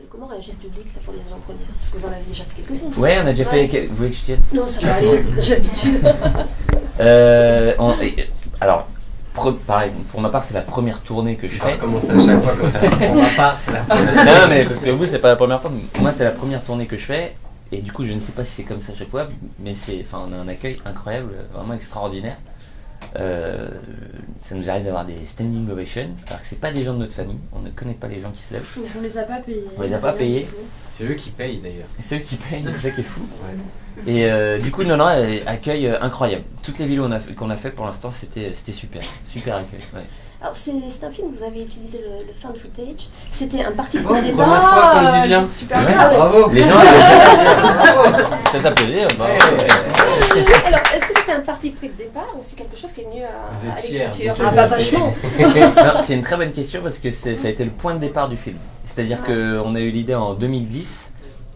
Comment réagit le public là, pour les avant-premières? Parce que vous en avez déjà fait quelques-unes. Ouais, on a déjà fait. Vous voulez que je tienne? Non, ça va aller, j'ai l'habitude. Alors, pareil, pour ma part, c'est la première tournée que je fais. Comment ça à chaque fois comme ça? Pour ma part, c'est la première. Non, mais parce que vous, c'est pas la première fois. Moi, c'est la première tournée que je fais. Et du coup, je ne sais pas si c'est comme ça chaque fois, mais on a un accueil incroyable, vraiment extraordinaire. Ça nous arrive d'avoir des standing ovations, alors que c'est pas des gens de notre famille, on ne connaît pas les gens qui se lèvent. On les a pas payés. On les a pas payés. C'est eux qui payent d'ailleurs. C'est eux qui payent, c'est ça qui est fou. Ouais. Et du coup, non, accueil incroyable. Toutes les villes qu'on a fait pour l'instant, c'était super accueil. Ouais. Alors c'est un film où vous avez utilisé le found footage. C'était un parti pris Bon, au première départ. fois qu'on le dit bien. Super Ouais. bien. Bravo. Les gens, ça peut dire. Bah, Alors est-ce que c'était un parti pris de départ ou c'est quelque chose qui est venu Vous êtes à fiers, l'écriture? dites-le. Ah bah vachement. Non, c'est une très bonne question parce que ça a été le point de départ du film. C'est-à-dire qu'on a eu l'idée en 2010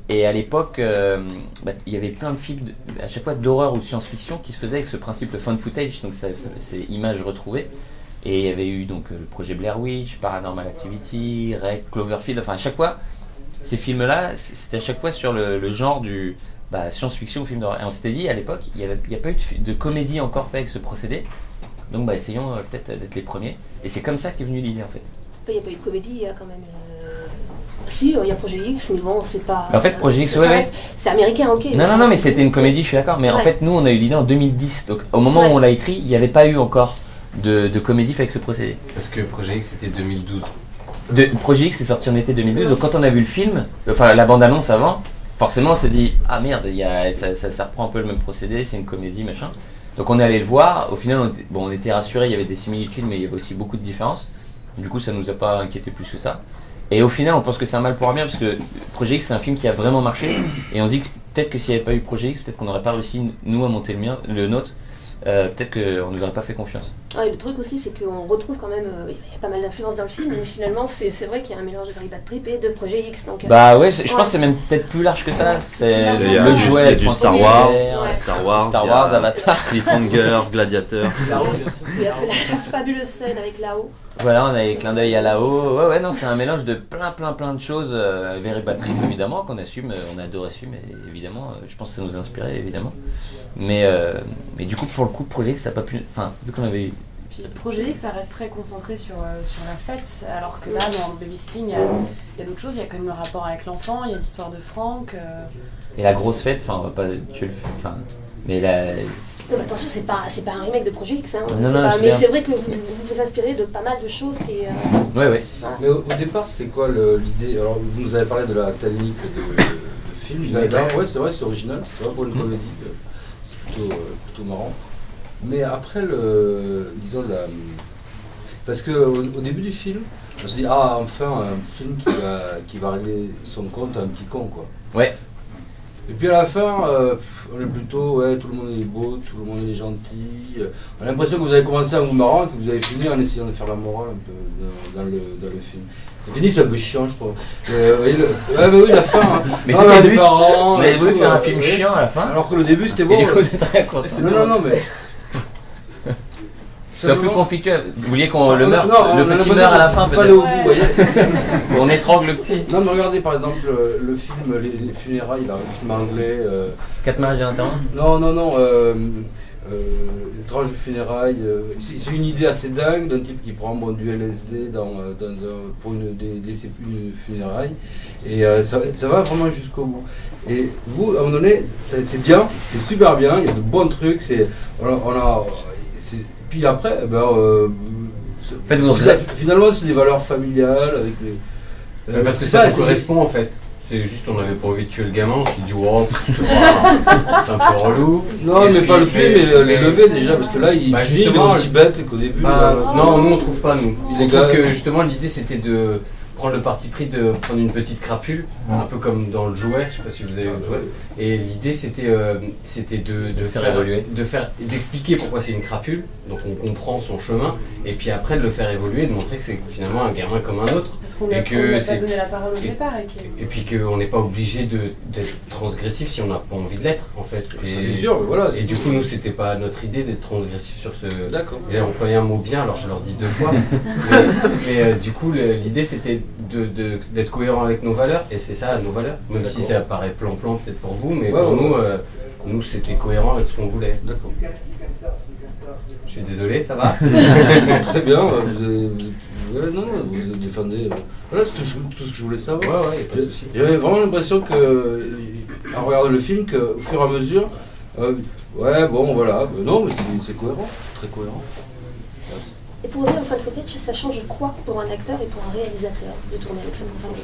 et à l'époque, il y avait plein de films à chaque fois d'horreur ou de science-fiction qui se faisaient avec ce principe de found footage, donc c'est images retrouvées. Et il y avait eu donc le projet Blair Witch, Paranormal Activity, Rec, Cloverfield, enfin à chaque fois, ces films-là, c'était à chaque fois sur le genre du science-fiction ou film d'horreur. Et on s'était dit à l'époque, il n'y a pas eu de comédie encore fait avec ce procédé, donc essayons peut-être d'être les premiers. Et c'est comme ça qu'est venue l'idée en fait. Il n'y a pas eu de comédie, il y a quand même... Si, il y a Projet X, mais bon, c'est pas... En fait, Projet X, ouais. C'est américain, ok. Non, mais c'était une comédie, je suis d'accord. Mais en fait, nous, on a eu l'idée en 2010. Donc au moment où on l'a écrit, il n'y avait pas eu encore de comédie fait avec ce procédé. Parce que Projet X c'était 2012. Projet X est sorti en été 2012, donc quand on a vu le film, enfin la bande-annonce avant, forcément on s'est dit ah merde, ça reprend un peu le même procédé, c'est une comédie machin. Donc on est allé le voir, au final on était rassurés, il y avait des similitudes mais il y avait aussi beaucoup de différences. Du coup ça nous a pas inquiété plus que ça. Et au final on pense que c'est un mal pour un bien parce que Projet X c'est un film qui a vraiment marché et on se dit que peut-être que s'il n'y avait pas eu Projet X, peut-être qu'on n'aurait pas réussi nous à monter le nôtre. Peut-être qu'on nous aurait pas fait confiance. Ouais, le truc aussi, c'est qu'on retrouve quand même, il y a pas mal d'influences dans le film, mais finalement, c'est vrai qu'il y a un mélange de Very Bad Trip et de Projet X. Donc, je pense que c'est même peut-être plus large que ça. C'est le jouet, il y a du Star Wars, Star Wars, Avatar, Cliffhanger, Gladiator. Il y a fait la fabuleuse scène avec Lao. Voilà, on a les clins d'œil à là-haut. Ouais, non, c'est un mélange de plein de choses. Very Bad Trip, évidemment, qu'on assume, on adore assumer, évidemment. Je pense que ça nous a inspiré, évidemment. Mais du coup, pour le coup, Projet X, ça n'a pas pu. Enfin, vu qu'on avait eu. Puis Projet X, ça reste très concentré sur la fête, alors que là, dans Baby Sting, il y a d'autres choses. Il y a quand même le rapport avec l'enfant, il y a l'histoire de Franck. Et la grosse fête, on va pas tuer le. Mais la. Non, attention, c'est pas un remake de Projet X, hein. Non, mais c'est vrai que vous vous inspirez de pas mal de choses qui... Ouais. Mais au départ, c'était quoi l'idée? Alors, vous nous avez parlé de la technique de film. Ouais, c'est vrai, c'est original. C'est vrai pour une comédie, c'est plutôt marrant. Mais après, parce qu'au début du film, on se dit, ah, enfin, un film qui va régler son compte à un petit con, quoi. Ouais. Et puis à la fin, on est plutôt, tout le monde est beau, tout le monde est gentil. On a l'impression que vous avez commencé à vous marrer, que vous avez fini en essayant de faire la morale un peu dans le film. C'est fini, c'est un peu chiant, je trouve. Oui, la fin. Hein. Mais c'était le but. Vous avez voulu faire un film chiant à la fin. Alors que le début c'était bon. Non, mais. C'est un peu conflictuel. Vous vouliez qu'on le petit meurt à la fin peut-être. Pas aller au bout, vous voyez. On étrangle le petit. Non mais regardez par exemple le film Les Funérailles, là, le film anglais. 4 mariages et un temps. Non. Étrange funérailles. C'est une idée assez dingue d'un type qui prend du LSD pour une funéraille. Et ça va vraiment jusqu'au bout. Et vous, à un moment donné, c'est bien, c'est super bien, il y a de bons trucs. Puis après, finalement c'est des valeurs familiales avec les. Parce que ça correspond en fait. C'est juste on avait pas envie de tuer le gamin, on s'est dit wow, c'est un peu relou. Non, mais pas le tuer, mais les lever déjà, parce que là il est aussi bête qu'au début. Non, nous on trouve pas nous. On trouve que justement l'idée c'était de prendre le parti pris de prendre une petite crapule, un peu comme dans le jouet, je sais pas si vous avez vu le jouet. Et l'idée c'était de faire évoluer, d'expliquer pourquoi c'est une crapule, donc on comprend son chemin, et puis après de le faire évoluer, de montrer que c'est finalement un gamin comme un autre. Parce qu'on lui a pas donné la parole au départ. Et puis qu'on n'est pas obligé d'être transgressif si on n'a pas envie de l'être en fait. Et ça c'est sûr, voilà. Et du coup nous c'était pas notre idée d'être transgressif sur ce. D'accord. J'ai employé un mot bien, alors je leur dis 2 fois. mais du coup l'idée c'était d'être cohérent avec nos valeurs, et c'est ça nos valeurs, même si ça paraît plan-plan peut-être pour vous, mais Ouais, pour ouais. nous c'était cohérent avec ce qu'on voulait. D'accord. Je suis désolé, ça va? Très bien, vous défendez. Voilà, c'est tout ce que je voulais savoir. Ouais, y a pas de souci. J'avais vraiment l'impression que, en regardant le film, qu'au fur et à mesure, non, mais c'est cohérent, très cohérent. Et pour revenir au fan footage, ça change quoi pour un acteur et pour un réalisateur de tourner avec son principe?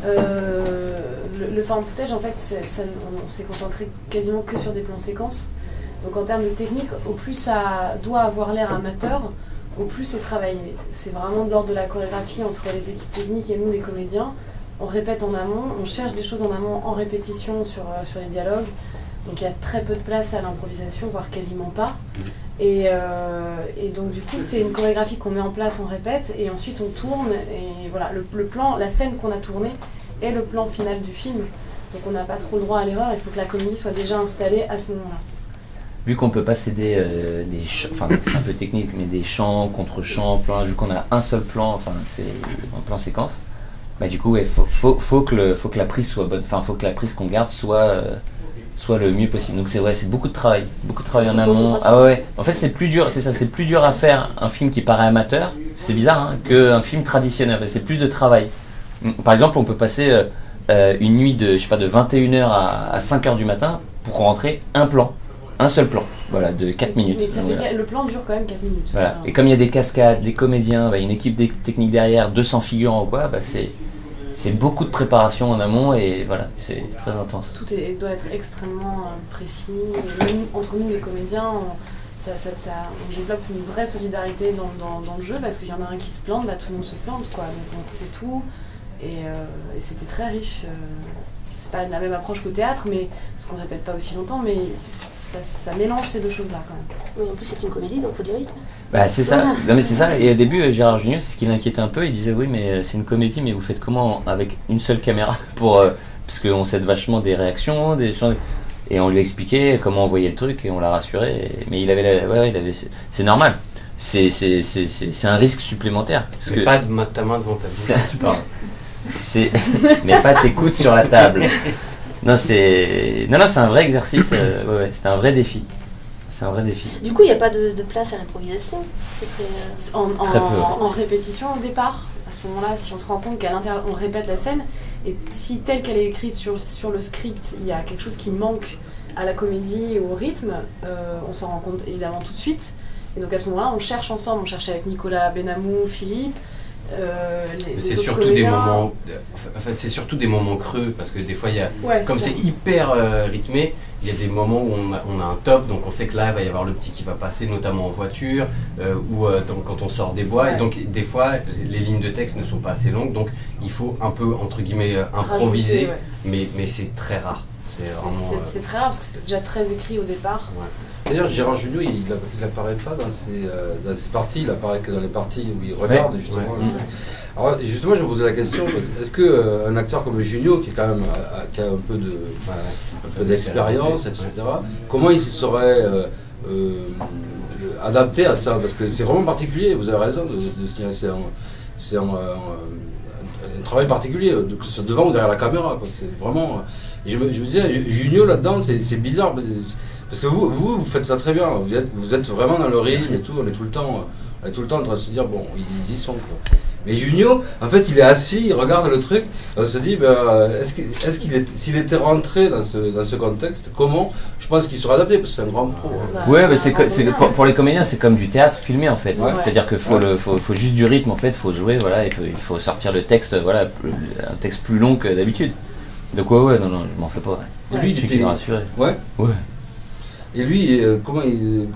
Le found footage, en fait, on s'est concentré quasiment que sur des plans séquences. Donc en termes de technique, au plus ça doit avoir l'air amateur, au plus c'est travaillé. C'est vraiment de l'ordre de la chorégraphie entre les équipes techniques et nous, les comédiens. On répète en amont, on cherche des choses en amont en répétition sur les dialogues. Donc il y a très peu de place à l'improvisation, voire quasiment pas. Et donc du coup c'est une chorégraphie qu'on met en place, on répète, et ensuite on tourne, et voilà, le plan, la scène qu'on a tournée est le plan final du film. Donc on n'a pas trop droit à l'erreur, il faut que la comédie soit déjà installée à ce moment-là. Vu qu'on peut pas céder des chants, enfin c'est un peu technique, mais des chants, contre-chants, plans, vu qu'on a un seul plan, enfin c'est un plan séquence, bah du coup ouais, faut que la prise soit bonne, enfin faut que la prise qu'on garde soit le mieux possible. Donc c'est vrai, c'est beaucoup de travail en amont. Ah ouais, en fait c'est plus dur, c'est ça, c'est plus dur à faire un film qui paraît amateur, c'est bizarre, hein, qu'un film traditionnel, c'est plus de travail. Par exemple, on peut passer une nuit de 21h à 5h du matin pour rentrer un seul plan, voilà, de 4 minutes. Mais ça Donc, fait le plan dure quand même 4 minutes. voilà. Et comme il y a des cascades, des comédiens, une équipe technique derrière, 200 figurants ou quoi, c'est beaucoup de préparation en amont et voilà, c'est très intense. Tout doit être extrêmement précis. Et même entre nous, les comédiens, on développe une vraie solidarité dans le jeu, parce qu'il y en a un qui se plante, tout le monde se plante, quoi. Donc on fait tout. Et c'était très riche. C'est pas la même approche qu'au théâtre, mais parce qu'on répète pas aussi longtemps, mais ça mélange ces deux choses-là quand même. Oui, en plus c'est une comédie, donc il faut du rythme. C'est ça, non, mais c'est ça. Et au début, Gérard Jugnot, c'est ce qui l'inquiétait un peu. Il disait oui, mais c'est une comédie, mais vous faites comment avec une seule caméra parce qu'on s'aide vachement des réactions, des choses. Et on lui expliquait comment envoyer le truc et on l'a rassuré. Mais il avait, c'est normal. C'est un risque supplémentaire. Parce que Pas de ta main devant ta bouche, tu parles. mais pas tes coudes sur la table. Non, c'est un vrai exercice. C'est un vrai défi. C'est un vrai défi. Du coup, il n'y a pas de place à l'improvisation. C'est très... Très peu. En répétition au départ, à ce moment-là, si on se rend compte qu'à l'intérieur, on répète la scène, et si telle qu'elle est écrite sur le script, il y a quelque chose qui manque à la comédie et au rythme, on s'en rend compte évidemment tout de suite. Et donc à ce moment-là, on cherche ensemble, on cherche avec Nicolas Benamou, Philippe. C'est surtout des moments, c'est surtout des moments creux, parce que des fois comme c'est hyper rythmé, il y a des moments où on a un top, donc on sait que là il va y avoir le petit qui va passer, notamment en voiture ou quand on sort des bois, Ouais. et donc des fois les lignes de texte ne sont pas assez longues, donc il faut un peu entre guillemets improviser, Rajouter, mais c'est très rare. C'est très rare parce que c'était déjà très écrit au départ. Ouais. D'ailleurs, Gérard Jugnot, il apparaît pas dans ses parties, il apparaît que dans les parties où il regarde, justement. Ouais. Alors, justement, je me posais la question, est-ce qu'un acteur comme Jugnot, qui est quand même qui a un peu d'expérience, etc., comment il se serait adapté à ça? Parce que c'est vraiment particulier, vous avez raison de signaler, c'est un travail particulier, que ce soit devant ou derrière la caméra, quoi. C'est vraiment... Et je me disais, Jugnot, là-dedans, c'est bizarre. Parce que vous faites ça très bien, vous êtes vraiment dans le rythme et tout, on est tout le temps en train de se dire, bon, ils y sont, quoi. Mais Jugnot, en fait, il est assis, il regarde le truc, on se dit, s'il était rentré dans ce contexte, comment? Je pense qu'il serait adapté, parce que c'est un grand pro. Hein. Ouais, mais pour les comédiens, c'est comme du théâtre filmé en fait. Ouais. C'est-à-dire qu'il faut juste du rythme en fait, il faut jouer, voilà, et il faut sortir le texte, voilà, un texte plus long que d'habitude. Donc non, je m'en fais pas. Et lui, Je suis rassuré. Ouais. Ouais. Et lui, comment il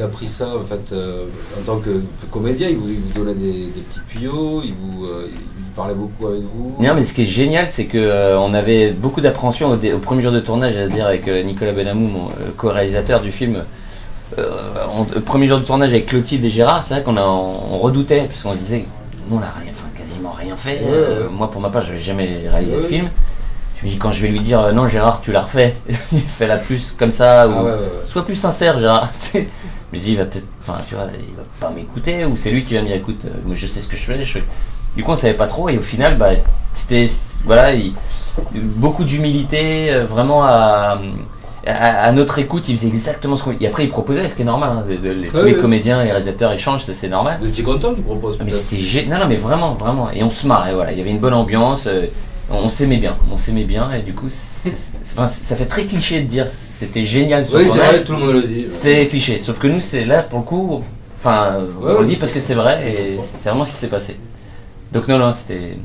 a pris ça en fait en tant que comédien? Il vous donnait des petits tuyaux, il parlait beaucoup avec vous. Non, mais ce qui est génial, c'est que on avait beaucoup d'appréhension au premier jour de tournage, à dire avec Nicolas Benamou, mon co-réalisateur du film. Premier jour de tournage avec Clotilde et Gérard, c'est vrai qu'on redoutait, puisqu'on se disait, nous on n'a quasiment rien fait. Moi pour ma part, je n'avais jamais réalisé de film. Je me dis, quand je vais lui dire non Gérard, tu la refais, fais-la plus comme ça, ou sois plus sincère Gérard. Je me dis, il va peut-être, il va pas m'écouter, ou c'est lui qui va me dire, écoute, moi je sais ce que je fais. Du coup on savait pas trop et au final c'était voilà, beaucoup d'humilité, vraiment à notre écoute, il faisait exactement ce qu'on... Et après il proposait, ce qui est normal, hein, tous les comédiens, les réalisateurs échangent, c'est normal. Mais tu es content qu'il propose? Mais c'était non mais vraiment, et on se marrait, voilà, il y avait une bonne ambiance, on s'aimait bien et du coup ça fait très cliché de dire c'était génial ce tournage. Oui, c'est vrai, tout le monde le dit. C'est cliché, sauf que nous c'est là pour le coup, on le dit parce que c'est vrai et c'est vraiment ce qui s'est passé. Donc non, c'était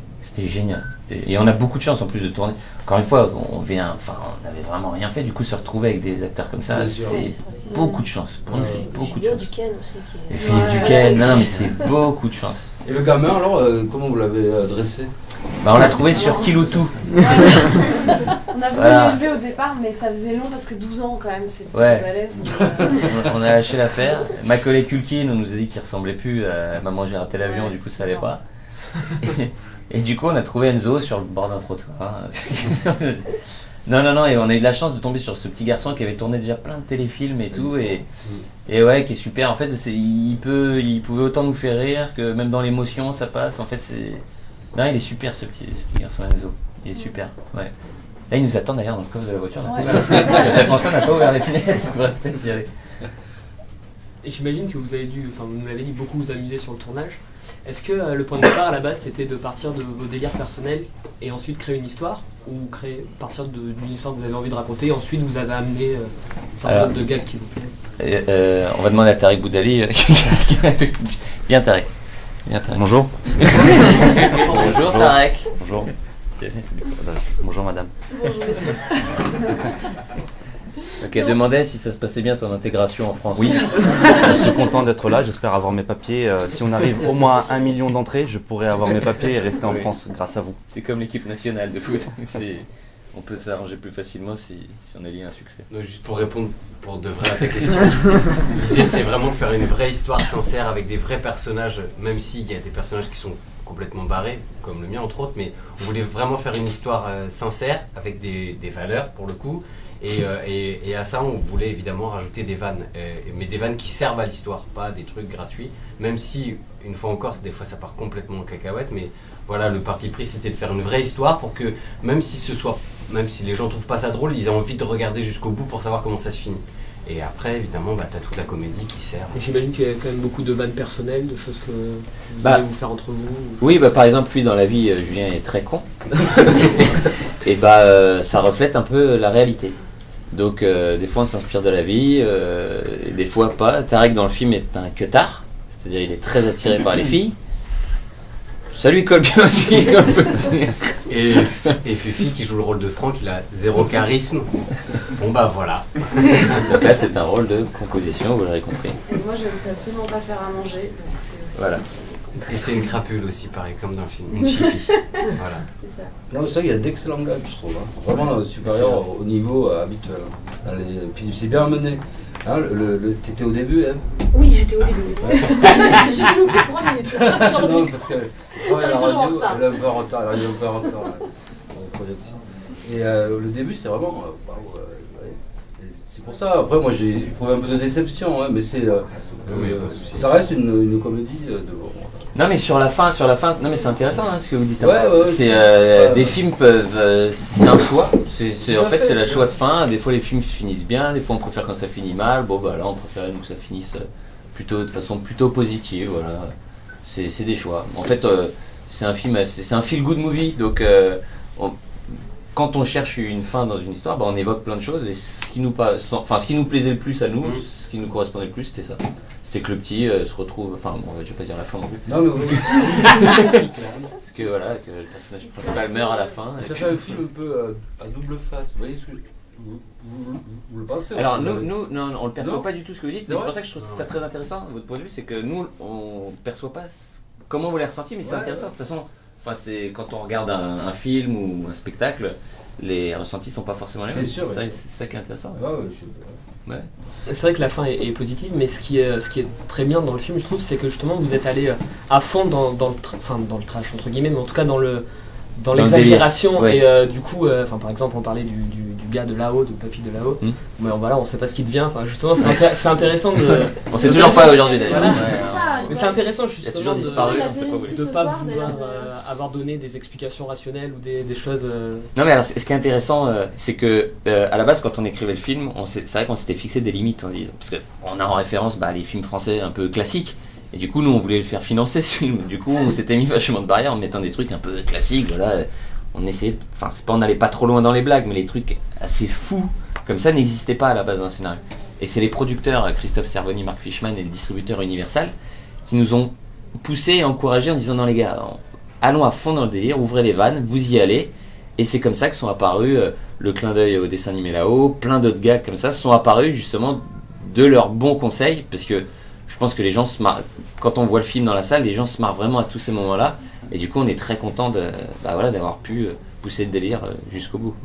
génial. Et on a beaucoup de chance en plus de tourner. Encore une fois, on n'avait vraiment rien fait, du coup se retrouver avec des acteurs comme ça, c'est beaucoup de chance. Pour nous c'est beaucoup de chance. Duquesne aussi. Et Philippe Duquesne, non mais c'est beaucoup de chance. Et le gamin alors, comment vous l'avez dressé? On l'a trouvé sur Kiloutou. On a voulu l'élever au départ, mais ça faisait long parce que 12 ans quand même, c'est balèze. On a lâché l'affaire. Macaulay Culkin, on nous a dit qu'il ressemblait plus à Maman j'ai raté l'avion, du coup ça allait pas. Et du coup on a trouvé Enzo sur le bord d'un trottoir. Non, et on a eu de la chance de tomber sur ce petit garçon qui avait tourné déjà plein de téléfilms et tout, et ouais, qui est super. En fait, il pouvait autant nous faire rire que même dans l'émotion, ça passe. En fait, non, il est super ce petit garçon Enzo. Il est super. Ouais. Là, il nous attend d'ailleurs dans le coffre de la voiture. On n'a pas ouvert les fenêtres. On va peut-être y aller. Et j'imagine que vous avez dû, vous nous l'avez dit, beaucoup vous amuser sur le tournage. Est-ce que le point de départ à la base c'était de partir de vos délires personnels et ensuite créer une histoire, ou partir d'une histoire que vous avez envie de raconter et ensuite vous avez amené une sorte de gags qui vous plaisent? On va demander à Tariq Boudali Bien Tariq. Bonjour. Bonjour Tariq. Bonjour. Bonjour madame. Bonjour monsieur. Ok, demandais si ça se passait bien ton intégration en France. Oui, je suis content d'être là, j'espère avoir mes papiers. Si on arrive au moins à 1 million d'entrées, je pourrai avoir mes papiers et rester en France grâce à vous. C'est comme l'équipe nationale de foot. On peut s'arranger plus facilement si on a lié un succès. Donc, juste pour répondre pour de vrai à ta question, l'idée c'était vraiment de faire une vraie histoire sincère avec des vrais personnages, même s'il y a des personnages qui sont complètement barrés, comme le mien entre autres, mais on voulait vraiment faire une histoire sincère avec des valeurs pour le coup. Et à ça, on voulait évidemment rajouter des vannes, mais des vannes qui servent à l'histoire, pas des trucs gratuits. Même si, une fois encore, des fois ça part complètement en cacahuète, mais voilà, le parti pris c'était de faire une vraie histoire pour que, même si les gens trouvent pas ça drôle, ils aient envie de regarder jusqu'au bout pour savoir comment ça se finit. Et après, évidemment, t'as toute la comédie qui sert. Et j'imagine qu'il y a quand même beaucoup de vannes personnelles, de choses que vous allez vous faire entre vous. Oui, par exemple, lui dans la vie, Julien est très con. Et ça reflète un peu la réalité. Donc des fois on s'inspire de la vie, et des fois pas. Tariq dans le film est un queutard, c'est-à-dire il est très attiré par les filles. Ça lui colle bien aussi, on peut dire. Et Fufi qui joue le rôle de Franck, il a zéro charisme. Bon voilà. Donc là c'est un rôle de composition, vous l'aurez compris. Et moi je ne sais absolument pas faire à manger, donc c'est aussi... Voilà. Et c'est une crapule aussi, pareil, comme dans le film, une chippie. Voilà. C'est ça. Non, c'est vrai qu'il y a d'excellents gags, je trouve. Hein. Vraiment supérieur au niveau habituel. Puis c'est bien mené. Hein, t'étais au début, hein? Oui, j'étais au début. J'ai dû louper 3 minutes. Non, parce que la toujours en radio, retard. elle est un peu en retard, elle arrive un peu en retard en projection. Et le début, c'est vraiment... c'est pour ça, après moi j'ai éprouvé un peu de déception, hein, mais ça reste une comédie de... Non mais sur la fin, non mais c'est intéressant ce que vous dites. Ouais, c'est des films peuvent, c'est un choix. En fait c'est le choix de fin. Des fois les films finissent bien, des fois on préfère quand ça finit mal. Bon là on préfère que ça finisse de façon plutôt positive. Voilà, c'est des choix. En fait c'est un film, c'est un feel good movie. Donc quand on cherche une fin dans une histoire, on évoque plein de choses. Et ce qui nous plaisait le plus à nous, ce qui nous correspondait le plus, c'était ça. C'était que le petit se retrouve, je vais pas dire la fin non plus. Non mais oui. Parce que voilà, que le personnage principal meurt à la fin. Ça fait un film un peu à double face. Vous voyez ce que vous le pensez? Alors nous, on le perçoit pas du tout ce que vous dites. C'est pour ça que je trouve ça très intéressant. Votre point de vue, c'est que nous, on perçoit pas comment vous l'avez ressenti, mais c'est intéressant. De toute façon, c'est quand on regarde un film ou un spectacle, les ressentis sont pas forcément les mêmes. Bien sûr, c'est ça qui est intéressant. Ouais. C'est vrai que la fin est positive, mais ce qui est très bien dans le film, je trouve, c'est que justement vous êtes allé à fond dans le trash entre guillemets, mais en tout cas dans l'exagération. Et du coup, par exemple, on parlait du gars de là-haut, de Papy de là-haut. Mais voilà, on sait pas ce qu'il devient. Justement, c'est intéressant de. On sait toujours pas aujourd'hui d'ailleurs. Voilà. Mais c'est intéressant, Il a toujours disparu, on sait pas où il est. de ne pas vouloir avoir donné des explications rationnelles ou des choses. Non mais alors ce qui est intéressant, c'est que à la base quand on écrivait le film, c'est vrai qu'on s'était fixé des limites en disant, parce qu'on a en référence les films français un peu classiques. Et du coup nous on voulait le faire financer ce film. Du coup on s'était mis vachement de barrières en mettant des trucs un peu classiques. Voilà, on essayait, enfin c'est pas on n'allait pas trop loin dans les blagues, mais les trucs assez fous comme ça n'existaient pas à la base dans le scénario. Et c'est les producteurs Christophe Cervoni, Marc Fishman et le distributeur Universal qui nous ont poussé et encouragé en disant non les gars, allons à fond dans le délire, ouvrez les vannes, vous y allez. Et c'est comme ça que sont apparus le clin d'œil au dessin animé là-haut, plein d'autres gags comme ça sont apparus justement de leurs bons conseils, parce que je pense que les gens se marrent, quand on voit le film dans la salle, les gens se marrent vraiment à tous ces moments-là, et du coup on est très content d'avoir pu pousser le délire jusqu'au bout.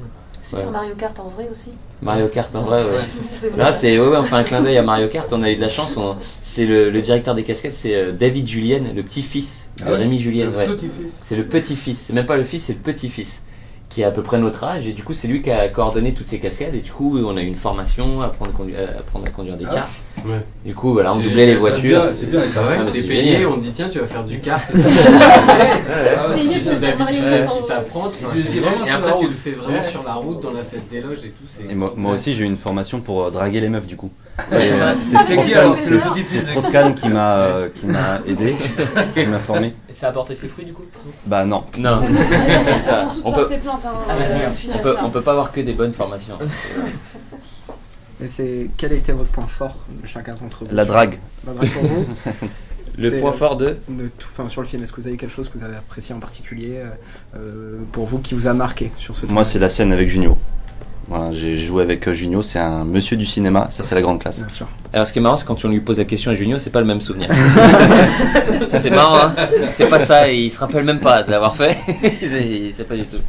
Super Mario Kart en vrai aussi. Mario Kart en vrai, ouais. Là c'est on fait un clin d'œil à Mario Kart, on a eu de la chance, c'est le directeur des cascades, c'est David Julien, le petit-fils de Rémi Julien. Ouais. C'est le petit-fils, c'est même pas le fils, c'est le petit-fils, qui a à peu près notre âge, et du coup c'est lui qui a coordonné toutes ces cascades, et du coup on a eu une formation à apprendre à conduire des karts. Ouais. Du coup voilà, on doublait les voitures. C'est bien, t'es payé, on te dit tiens tu vas faire du kart. C'est David qui t'apprend, et après tu le fais vraiment sur la route, dans la fête des loges et tout. Et moi aussi j'ai eu une formation pour draguer les meufs du coup. C'est Strauss-Kahn qui m'a aidé, qui m'a formé. Et ça a apporté ses fruits du coup? Bah non. Non. On peut pas avoir que des bonnes formations. Et quel a été votre point fort de chacun d'entre vous? La drague. La drague pour vous? Le point fort de tout, sur le film, est-ce que vous avez quelque chose que vous avez apprécié en particulier pour vous, qui vous a marqué sur ce film? Moi c'est la scène avec Junio. Voilà, j'ai joué avec Junio, c'est un monsieur du cinéma, ça c'est la grande classe. Bien sûr. Alors ce qui est marrant, c'est quand on lui pose la question à Junio, c'est pas le même souvenir. C'est marrant, hein, c'est pas ça, et il se rappelle même pas de l'avoir fait. C'est pas du tout.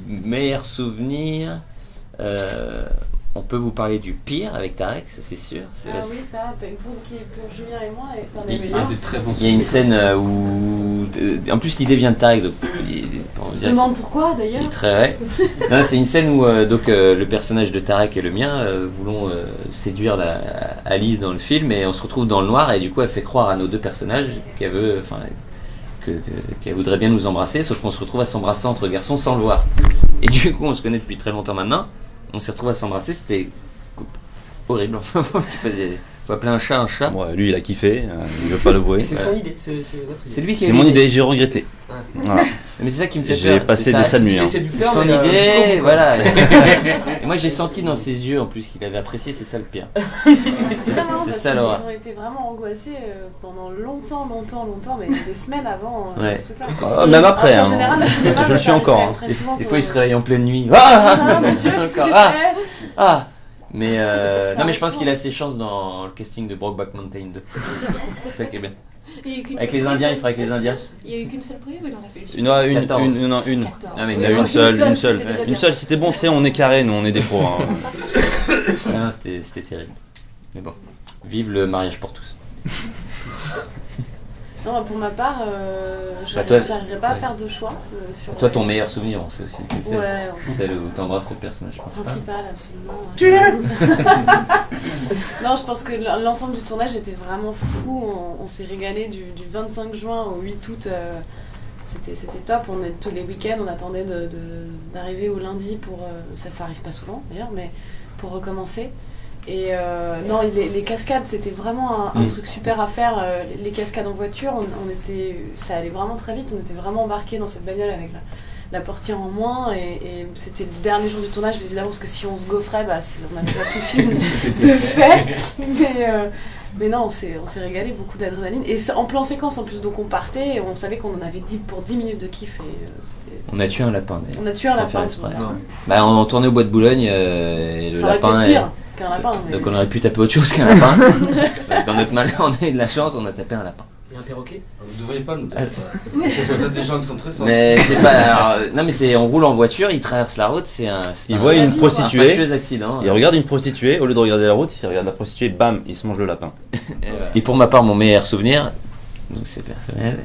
Meilleur souvenir, on peut vous parler du pire avec Tarek, ça c'est sûr. Oui, ça, pour Julien et moi, c'est un des meilleurs. Il y a une scène où, en plus l'idée vient de Tarek, donc je me demande pourquoi d'ailleurs. Il est très non, c'est une scène où le personnage de Tarek et le mien voulons séduire Alice dans le film, et on se retrouve dans le noir, et du coup elle fait croire à nos deux personnages qu'elle veut, qu'elle voudrait bien nous embrasser, sauf qu'on se retrouve à s'embrasser entre garçons sans le voir. Et du coup on se connaît depuis très longtemps maintenant, on s'est retrouvé à s'embrasser, c'était horrible. Enfin, faut appeler un chat un chat. Ouais, lui il a kiffé, il veut pas le voir. C'est son idée, c'est votre idée. C'est lui qui c'est mon idée, j'ai regretté. Ouais. Voilà. Mais c'est ça qui me fait peur. J'ai passé des sales nuits. C'est son idée, voilà. Et moi j'ai senti dans ses yeux en plus qu'il avait apprécié, c'est ça le pire. C'est ça l'horreur. Ils ont été vraiment angoissés pendant longtemps, mais des semaines avant ce truc-là. Même après, en général, je le suis encore. Des fois il se réveille en pleine nuit. Ah mon Dieu, qu'est-ce que j'ai fait? Mais non, mais je pense qu'il a ses chances dans le casting de Brokeback Mountain 2. C'est ça qui est bien. Avec les Indiens, il fera avec les Indiens. Il n'y a eu qu'une seule prise ou il en a fait une. Ah, mais il y en a une seule, c'était bon, tu sais, on est carré, nous on est des pros. Non, c'était terrible. Mais bon, vive le mariage pour tous. Non, pour ma part, j'arriverai pas à faire de choix. Toi, ton meilleur souvenir, on sait aussi. Ouais, celle où t'embrasses le personnage principal, absolument. Non, je pense que l'ensemble du tournage était vraiment fou. On s'est régalé du 25 juin au 8 août. C'était top. Tous les week-ends, on attendait d'arriver au lundi pour. Ça arrive pas souvent d'ailleurs, mais pour recommencer. Et non, les cascades, c'était vraiment un truc super à faire. Les cascades en voiture, ça allait vraiment très vite. On était vraiment embarqués dans cette bagnole avec la portière en moins. Et c'était le dernier jour du tournage, évidemment, parce que si on se gaufrait, on a déjà tout le film de fait. Mais non, on s'est régalé, beaucoup d'adrénaline. Et en plan séquence en plus, donc on partait et on savait qu'on en avait 10 minutes de kiff. On a tué un lapin d'ailleurs. On a tué un lapin. On tournait au bois de Boulogne et le lapin est... Lapin, donc on aurait pu taper autre chose qu'un lapin. Dans notre malheur, on a eu de la chance, on a tapé un lapin. Et un perroquet? Vous ne devriez pas nous dire ça. Il y a des gens qui sont très sensibles. Mais c'est pas. Alors, non, mais on roule en voiture, il traverse la route, il voit une prostituée. Un accident. Il regarde une prostituée, au lieu de regarder la route, il regarde la prostituée, bam, il se mange le lapin. Et pour ma part, mon meilleur souvenir, donc c'est personnel,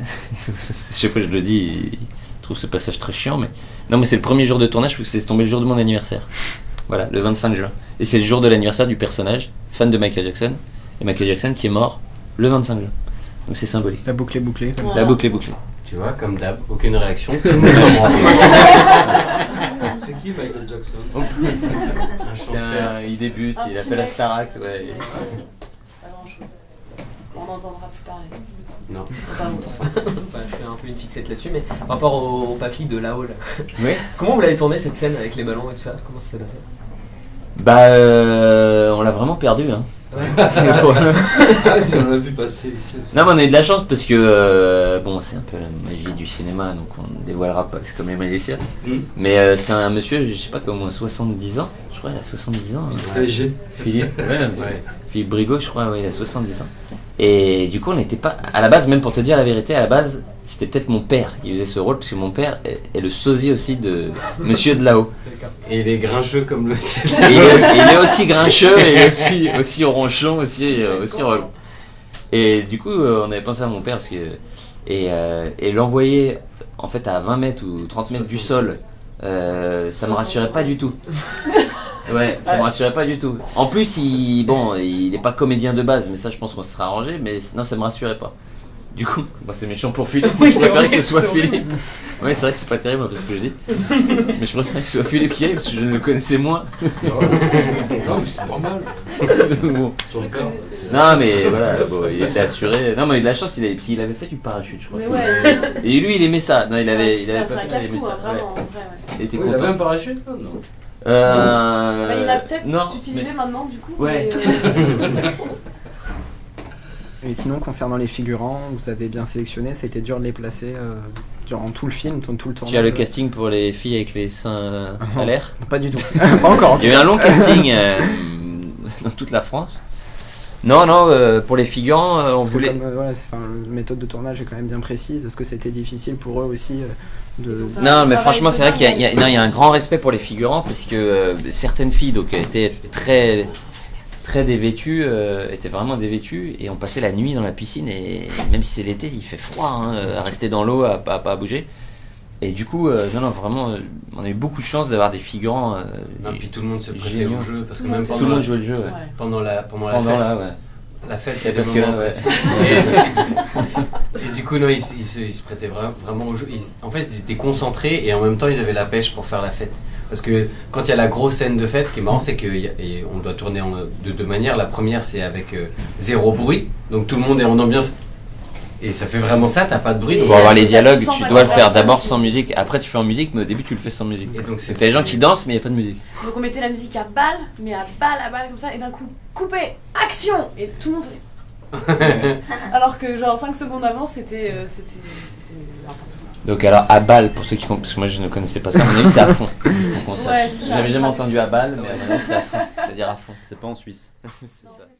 chaque fois que je le dis, il trouve ce passage très chiant, mais non, mais c'est le premier jour de tournage, parce que c'est tombé le jour de mon anniversaire. Voilà, le 25 juin. Et c'est le jour de l'anniversaire du personnage, fan de Michael Jackson. Et Michael Jackson qui est mort Le 25 juin. Donc c'est symbolique. La boucle est bouclée. Voilà. La boucle est bouclée. Tu vois, comme d'hab, aucune réaction. Tout le monde s'embrasse. C'est qui Michael Jackson? Un chanteur. Il débute, Un il a petit fait la mec. Starac. Ouais. Pas grand chose. On n'entendra plus parler. Non. Pas longtemps. Enfin, je fais un peu une fixette là-dessus, mais par rapport au papy de là-haut, là. Oui. Comment vous l'avez tourné cette scène avec les ballons et tout ça? Comment ça s'est passé? Bah, on l'a vraiment perdu. Hein. Ouais. Ah, si on l'a vu passer ici. Non, mais on a eu de la chance parce que bon, c'est un peu la magie du cinéma, donc on ne dévoilera pas, c'est comme les magiciens. Mais c'est un monsieur, je sais pas, au moins 70 ans, je crois, il a 70 ans. Léger. Philippe, Ouais. Philippe Brigaud, je crois, ouais, il a 70 ans. Et du coup, on n'était pas. À la base, même pour te dire la vérité, à la base, c'était peut-être mon père qui faisait ce rôle, parce que mon père est le sosie aussi de Monsieur de là-haut. Et il est grincheux comme le ciel. Et il est aussi grincheux et aussi ronchon, aussi relou. Et du coup, on avait pensé à mon père parce que et l'envoyer en fait à 20 mètres ou 30 mètres du sol, ça me rassurait pas du tout. Ouais, ça me rassurait pas du tout. En plus, il est pas comédien de base, mais ça, je pense qu'on se sera arrangé. Mais non, ça me rassurait pas. Du coup, c'est méchant pour Philippe. Je préférais que ce soit Philippe. Ouais, c'est vrai que c'est pas terrible ce que je dis. Mais je préférais que ce soit Philippe qui aille parce que je le connaissais moins. Non, mais c'est normal. Bon. Son corps. Non, mais voilà, bon, il était assuré. Non, mais il a eu de la chance, il avait fait du parachute, je crois. Mais ouais, Et lui, il aimait ça. Non, il avait c'est pas un fait, il aimait casse-cou, ça. hein, vraiment. Ouais. En vrai, ouais. Il était Il avait content. un parachute là? Non. Bah, il a peut-être non, utilisé maintenant du coup. Ouais. mais, Et sinon, concernant les figurants, vous avez bien sélectionné, ça a été dur de les placer durant tout le film, tout le tournage. Tu as le casting pour les filles avec les seins à l'air? Pas du tout. Pas encore. En tout Il y a eu cas. un long casting dans toute la France. Non, pour les figurants, on Parce que voulait. comme, voilà, la méthode de tournage est quand même bien précise. Est-ce que c'était difficile pour eux aussi de... Ils ont fait Non, mais travail franchement, c'est vrai qu'il y a, totalement il y a un grand respect pour les figurants parce que certaines filles donc étaient très dévêtues, étaient vraiment dévêtues et on passait la nuit dans la piscine et même si c'est l'été, il fait froid hein, à rester dans l'eau, à pas bouger. Et du coup, non, vraiment, on a eu beaucoup de chance d'avoir des figurants. Non, puis tout le monde se prêtait géniaux. au jeu parce que Tout le même monde Tout le monde jouait le jeu. Ouais. Ouais. pendant la Pendant fête, là, ouais. la fête, il y a des Parce que moments là, ouais. précis. Et du coup, non, ils se prêtaient vraiment au jeu. En fait, ils étaient concentrés et en même temps, ils avaient la pêche pour faire la fête. Parce que quand il y a la grosse scène de fête, ce qui est marrant, c'est qu'on doit tourner de deux manières. La première, c'est avec zéro bruit. Donc tout le monde est en ambiance. Et ça fait vraiment ça, t'as pas de bruit. Donc Pour avoir les dialogues, 250 tu dois le faire personnes d'abord qui- sans musique. Après, tu fais en musique, mais au début, tu le fais sans musique. Et donc c'est Donc t'as les gens qui dansent, mais il n'y a pas de musique. Donc on mettait la musique à balle, mais à balle comme ça, et d'un coup, coupé, action. Et tout le monde faisait. Alors que genre 5 secondes avant, c'était n'importe quoi. Donc alors à balle, pour ceux qui font, parce que moi je ne connaissais pas ça, à mon avis c'est à fond. Donc, on sait. Ouais, c'est ça. J'avais jamais entendu à balle, mais à mon avis c'est à fond, c'est-à-dire à fond. C'est pas en Suisse. C'est Non, ça. c'est-